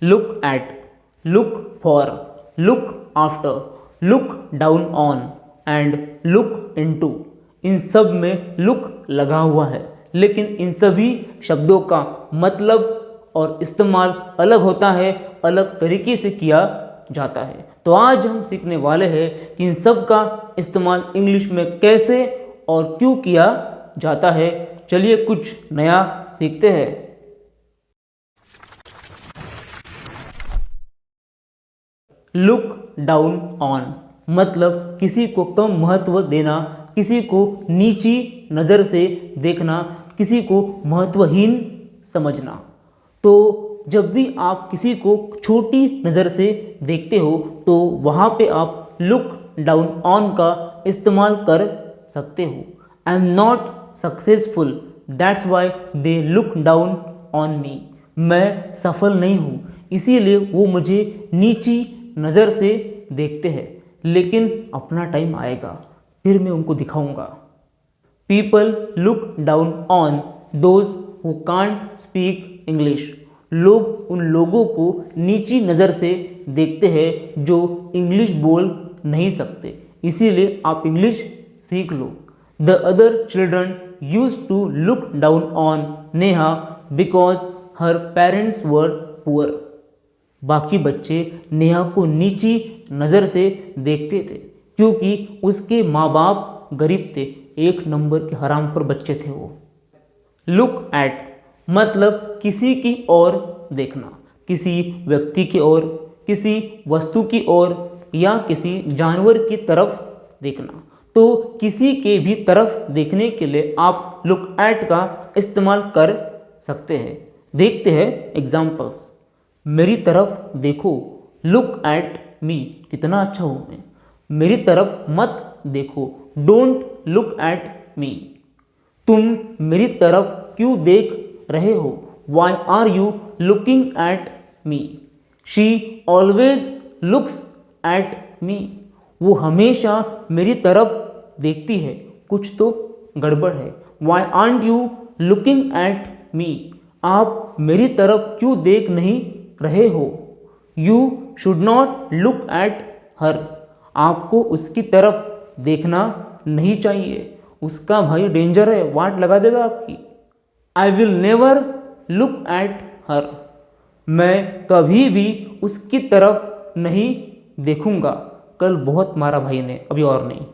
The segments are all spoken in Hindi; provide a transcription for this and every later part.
Look at, look for, look after, look down on and look into. इन सब में लुक लगा हुआ है, लेकिन इन सभी शब्दों का मतलब और इस्तेमाल अलग होता है, अलग तरीके से किया जाता है। तो आज हम सीखने वाले हैं कि इन सब का इस्तेमाल इंग्लिश में कैसे और क्यों किया जाता है। चलिए कुछ नया सीखते हैं। लुक डाउन ऑन मतलब किसी को कम महत्व देना, किसी को नीची नज़र से देखना, किसी को महत्वहीन समझना। तो जब भी आप किसी को छोटी नज़र से देखते हो तो वहाँ पे आप लुक डाउन ऑन का इस्तेमाल कर सकते हो। I am not successful that's why they look down on me. मैं सफल नहीं हूँ इसीलिए वो मुझे नीची नज़र से देखते हैं, लेकिन अपना टाइम आएगा फिर मैं उनको दिखाऊंगा। People look down on those who can't speak English. लोग उन लोगों को नीची नज़र से देखते हैं जो इंग्लिश बोल नहीं सकते, इसीलिए आप इंग्लिश सीख लो। The other children use to look down on Neha because her parents were poor. बाकी बच्चे नेहा को नीची नज़र से देखते थे क्योंकि उसके माँ बाप गरीब थे, एक नंबर के हरामखोर बच्चे थे वो। लुक एट मतलब किसी की ओर देखना, किसी व्यक्ति की ओर, किसी वस्तु की ओर या किसी जानवर की तरफ देखना। तो किसी के भी तरफ देखने के लिए आप लुक एट का इस्तेमाल कर सकते हैं। देखते हैं एग्जाम्पल्स। मेरी तरफ देखो, लुक एट मी, कितना अच्छा हूँ मैं। मेरी तरफ मत देखो, डोंट लुक एट मी। तुम मेरी तरफ क्यों देख रहे हो, why are you looking at me. She always looks at me. वो हमेशा मेरी तरफ देखती है, कुछ तो गड़बड़ है। Y aunt you looking at मी। आप मेरी तरफ क्यों देख नहीं रहे हो। You should not look at her. आपको उसकी तरफ देखना नहीं चाहिए, उसका भाई डेंजर है, वाट लगा देगा आपकी। I will never look at her. मैं कभी भी उसकी तरफ नहीं देखूंगा। कल बहुत मारा भाई ने, अभी और नहीं।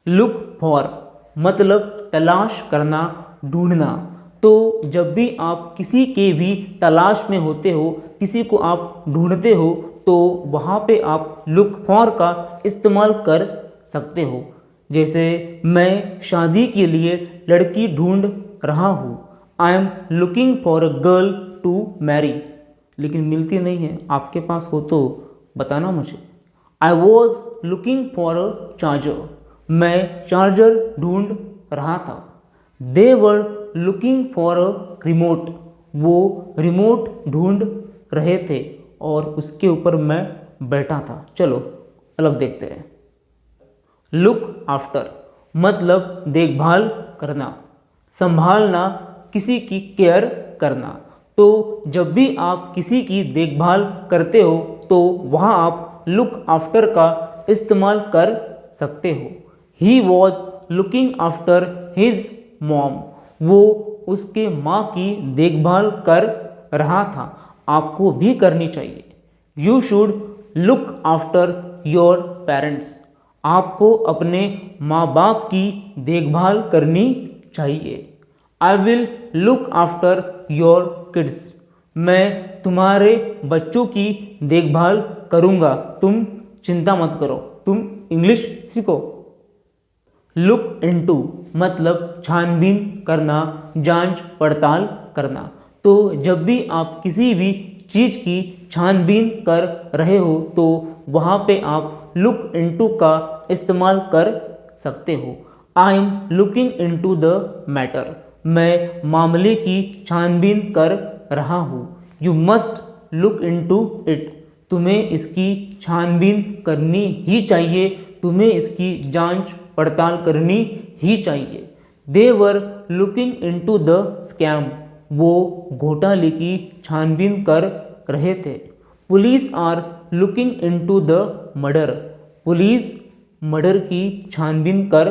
लुक फॉर मतलब तलाश करना, ढूंढना। तो जब भी आप किसी के भी तलाश में होते हो, किसी को आप ढूंढते हो, तो वहाँ पे आप लुक फॉर का इस्तेमाल कर सकते हो। जैसे मैं शादी के लिए लड़की ढूंढ रहा हूँ। I am looking for a girl to marry. लेकिन मिलती नहीं है, आपके पास हो तो बताना मुझे। I was looking for a charger. मैं चार्जर ढूंढ रहा था। They were looking for a remote. वो रिमोट ढूंढ रहे थे और उसके ऊपर मैं बैठा था। चलो अलग देखते हैं। लुक आफ्टर मतलब देखभाल करना, संभालना, किसी की केयर करना। तो जब भी आप किसी की देखभाल करते हो तो वहाँ आप लुक आफ्टर का इस्तेमाल कर सकते हो। He was looking after his mom. वो उसके माँ की देखभाल कर रहा था, आपको भी करनी चाहिए। You should look after your parents. आपको अपने माँ बाप की देखभाल करनी चाहिए। I will look after your kids. मैं तुम्हारे बच्चों की देखभाल करूँगा, तुम चिंता मत करो, तुम इंग्लिश सीखो। लुक इनटू मतलब छानबीन करना, जांच पड़ताल करना। तो जब भी आप किसी भी चीज़ की छानबीन कर रहे हो तो वहाँ पे आप लुक इनटू का इस्तेमाल कर सकते हो। आई am looking into the matter. मैं मामले की छानबीन कर रहा हूँ। You must look into it. तुम्हें इसकी छानबीन करनी ही चाहिए, तुम्हें इसकी जांच पड़ताल करनी ही चाहिए। They were looking into the scam. वो घोटाले की छानबीन कर रहे थे। Police are looking into the murder. Police murder की छानबीन कर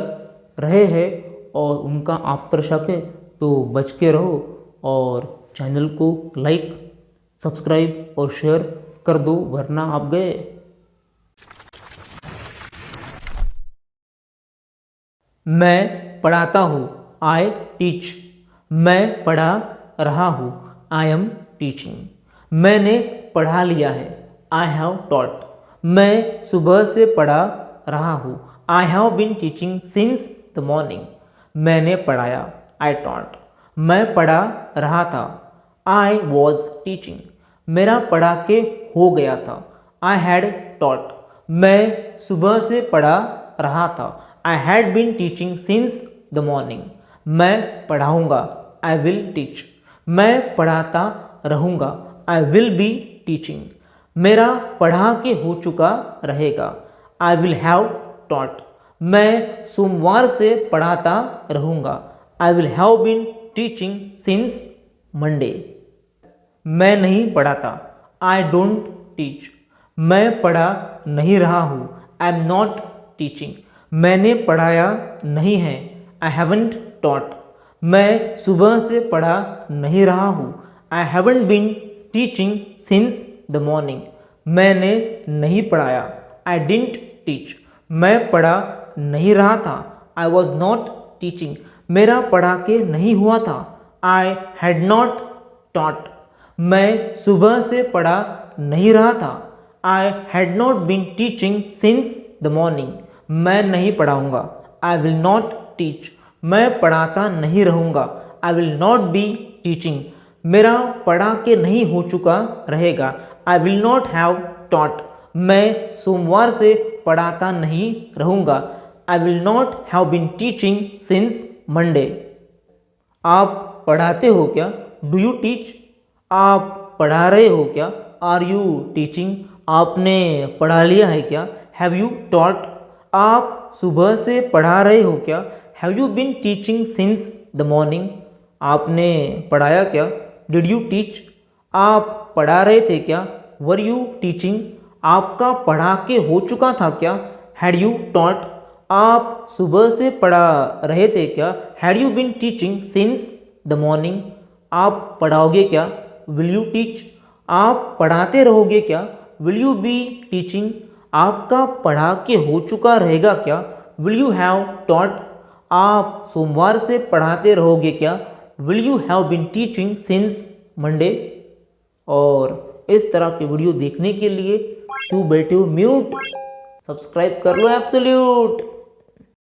रहे हैं और उनका आप पर शक है तो बच के रहो और चैनल को लाइक सब्सक्राइब और शेयर कर दो वरना आप गए। मैं पढ़ाता हूँ, आई टीच। मैं पढ़ा रहा हूँ, आई एम टीचिंग। मैंने पढ़ा लिया है, आई हैव टॉट। मैं सुबह से पढ़ा रहा हूँ, I have been teaching since the morning. मैंने पढ़ाया, आई टॉट। मैं पढ़ा रहा था, आई वॉज टीचिंग। मेरा पढ़ा के हो गया था, आई हैड टॉट। मैं सुबह से पढ़ा रहा था, I had been teaching since the morning. मैं पढ़ाऊँगा, आई विल टीच। मैं पढ़ाता रहूँगा, आई विल बी टीचिंग। मेरा पढ़ा के हो चुका रहेगा, आई विल हैव टॉट। मैं सोमवार से पढ़ाता रहूँगा, I will have been teaching since Monday. मैं नहीं पढ़ाता, आई डोंट टीच। मैं पढ़ा नहीं रहा हूँ, आई एम नॉट टीचिंग। मैंने पढ़ाया नहीं है, आई हैवंट टॉट। मैं सुबह से पढ़ा नहीं रहा हूँ, I haven't been teaching since the morning. मैंने नहीं पढ़ाया, आई डिडंट टीच। मैं पढ़ा नहीं रहा था, आई वॉज नॉट टीचिंग। मेरा पढ़ा के नहीं हुआ था, आई हैड नॉट टॉट। मैं सुबह से पढ़ा नहीं रहा था, I had not been teaching since the morning. मैं नहीं पढ़ाऊँगा, आई विल नॉट टीच। मैं पढ़ाता नहीं रहूँगा, I will not be teaching. मेरा पढ़ा के नहीं हो चुका रहेगा, I will not have taught. मैं सोमवार से पढ़ाता नहीं रहूँगा, I will not have been teaching since Monday. आप पढ़ाते हो क्या, डू यू टीच। आप पढ़ा रहे हो क्या, आर यू टीचिंग। आपने पढ़ा लिया है क्या, हैव यू टॉट। आप सुबह से पढ़ा रहे हो क्या, have you been teaching since the morning. आपने पढ़ाया क्या, डिड यू टीच। आप पढ़ा रहे थे क्या, वर यू टीचिंग। आपका पढ़ा के हो चुका था क्या, हैड यू टॉट। आप सुबह से पढ़ा रहे थे क्या, had you been teaching since the morning. आप पढ़ाओगे क्या, विल यू टीच। आप पढ़ाते रहोगे क्या, विल यू बी टीचिंग। आपका पढ़ा के हो चुका रहेगा क्या, विल यू हैव टॉट। आप सोमवार से पढ़ाते रहोगे क्या, will you have been teaching since Monday. और इस तरह के वीडियो देखने के लिए क्यों बैठे हो म्यूट, सब्सक्राइब कर लो एब्सोल्यूट।